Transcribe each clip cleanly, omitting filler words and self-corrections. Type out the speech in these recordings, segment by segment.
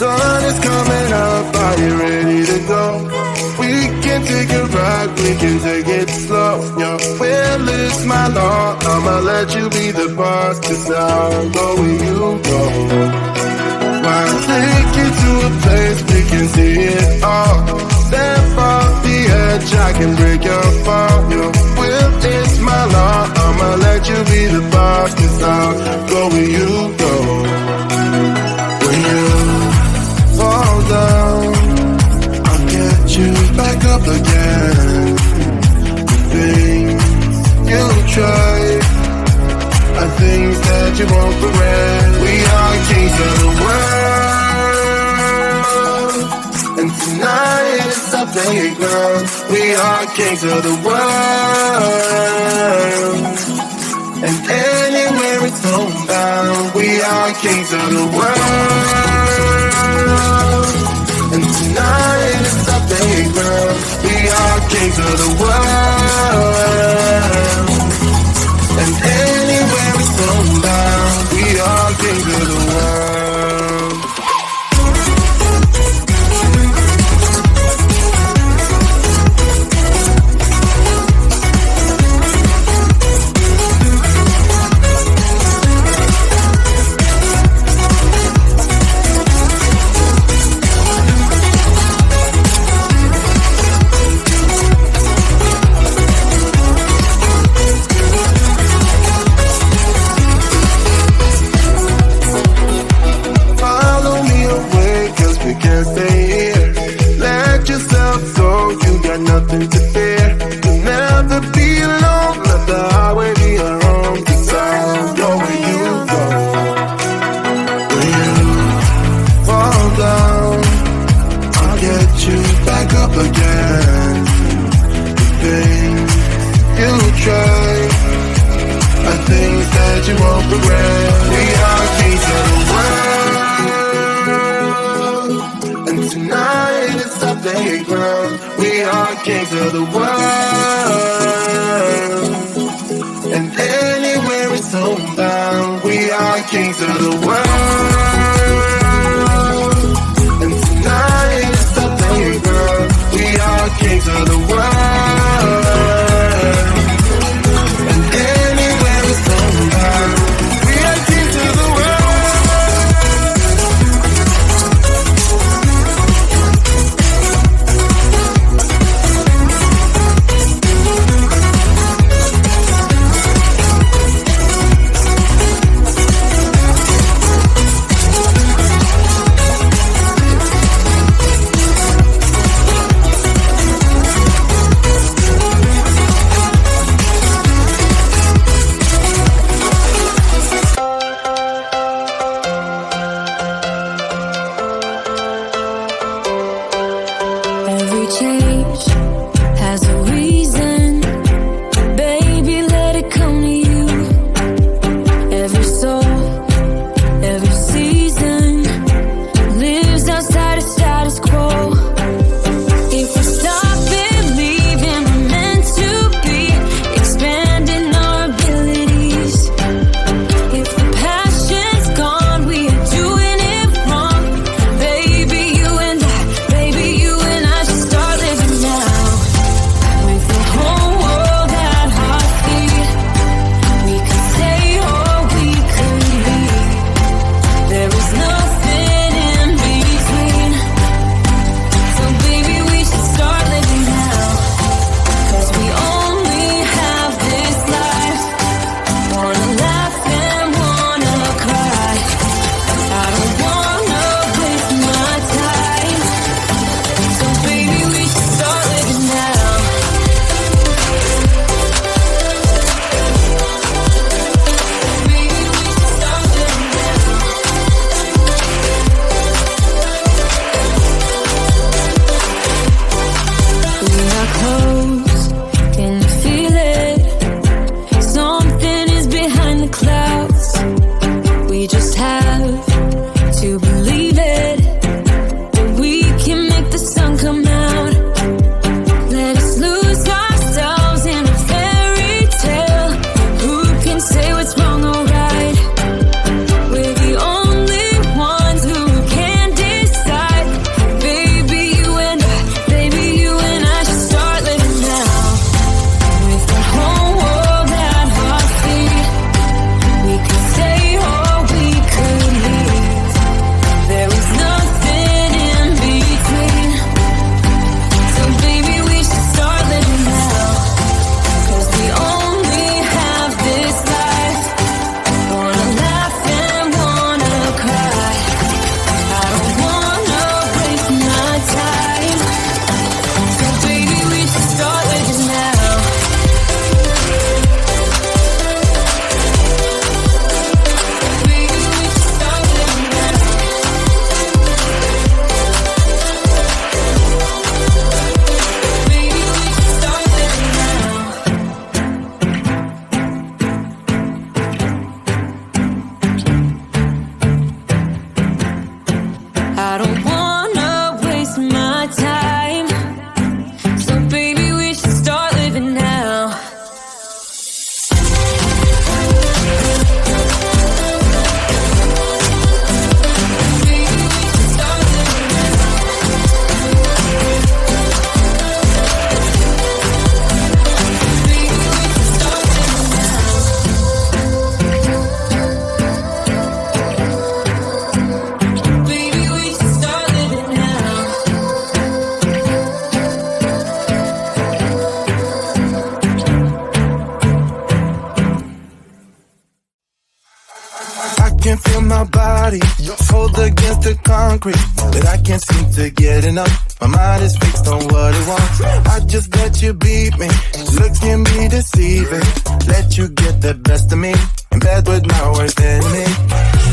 sun is coming up, are you ready to go? We can take a ride, we can take it slow. Your will is my law, I'ma let you be the boss, 'cause I'll go where you go. I'll take you to a place we can see it all. Step off the edge, I can break your fall. Your will is my law, I'ma let you be the boss, 'cause I'll go where you go. When you fall down, I'll get you back up again. The things you try are things that you won't regret. We are kings of the world, and tonight is our playground. We are kings of the world, and anywhere it's homebound. We are kings of the world, and tonight is our playground. We are kings of the world, and anywhere it's homebound. We are kings of the world. Nothing to fear. You'll never be alone. Let the highway be your home. 'Cause I'll go where you go. When you fall down, I'll get you back up again. The things you try are things that you won't regret. We are kings of the world, and tonight it's our playground. We are kings of the world, and anywhere it's homebound. We are kings of the world, and tonight it's the playground. We are kings of the world, and anywhere it's homebound. We are kings of the world. concrete, but I can't seem to get enough. My mind is fixed on what it wants. I just let you beat me. Looks can be deceiving. Let you get the best of me. In bed with my worst enemy.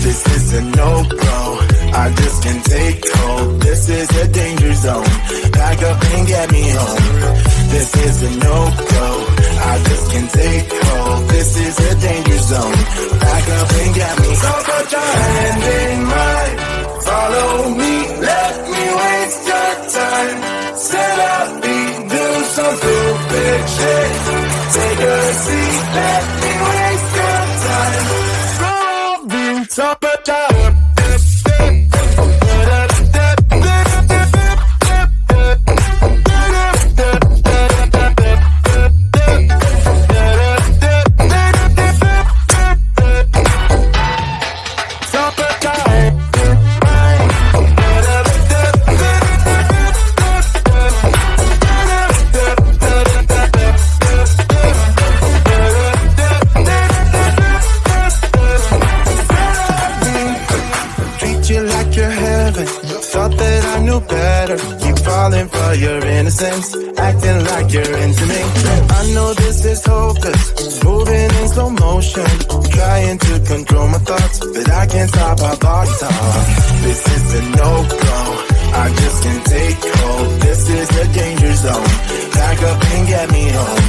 This is a no-go. I just can't take hold. This is a danger zone. Back up and get me home. This is a no-go. I just can't take hold. This is a danger zone. Back up and get me. So put your hand in mine. Follow me. Let me waste your time. Set up me. Do some stupid shit. Take a seat. Let me waste your time. So put your for your innocence, acting like you're into me. I know this is hopeless, moving in slow motion, trying to control my thoughts, but I can't stop our body talk. This is a no-go, I just can't take hold. This is a danger zone, back up and get me home.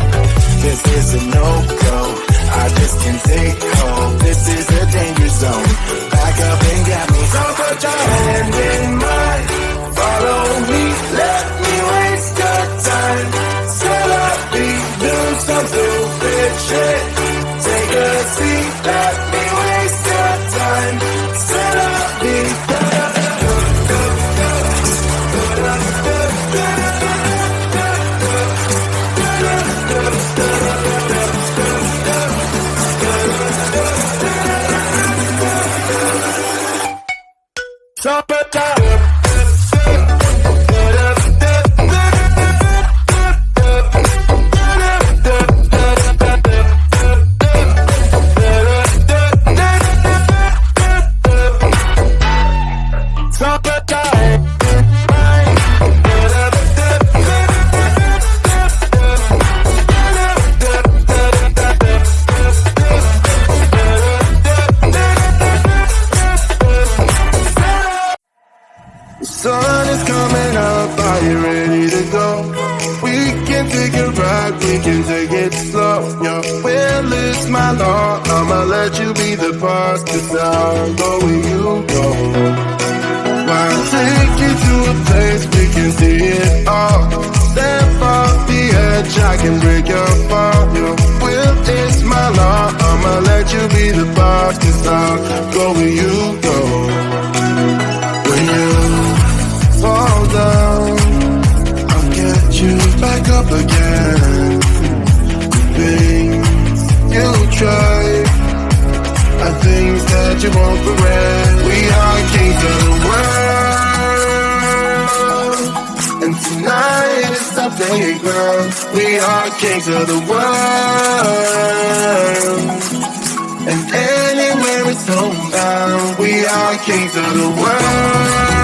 This is a no-go, I just can't take hold. This is a danger zone, back up and get me. So put your hand in mine. Follow me, let me waste your time. Set up me, do some stupid shit. Take a seat, let me waste your time. Set up me. Stop it down. I'ma let you be the boss, 'cause I'll go where you go. I'll take you to a place we can see it all. Step off the edge, I can break your fall. Your will is my law. I'ma let you be the boss, 'cause I'll go where you go. When you fall down, I'll get you back up again. Things you try are things that you won't regret. We are kings of the world, and tonight is our playground. We are kings of the world, and anywhere it's homebound. We are kings of the world,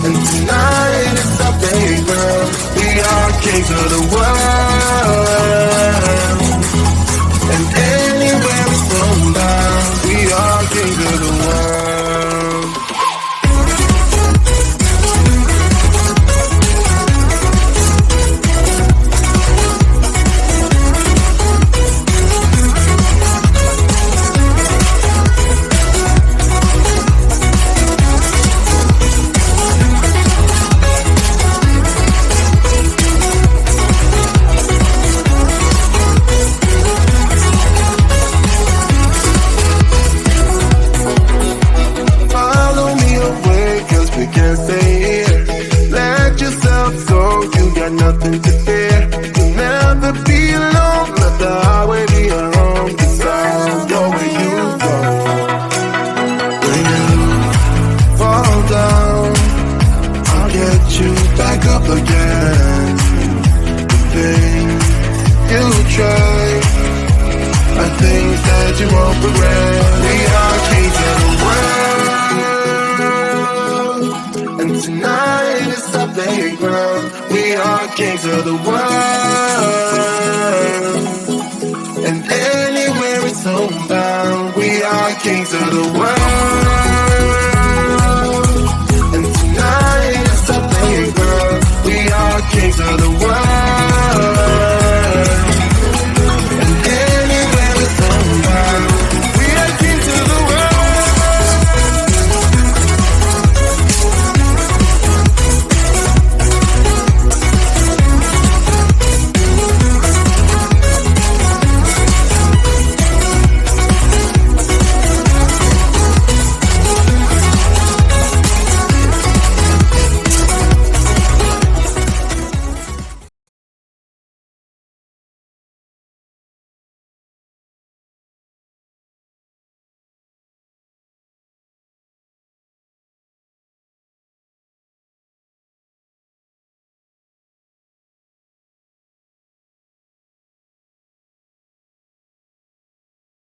and tonight is our playground. We are kings of the world, and anywhere it's homebound. We are kings of the world. Nothing to fear. You'll never be alone. Let the highway be your home. 'Cause I'll go where you go. When you fall down, I'll get you back up again. The things you try are things that you won't regret. We are kings of the world, kings of the world. And anywhere it's homebound, we are kings of the world. And tonight is the playground, we are kings of the world.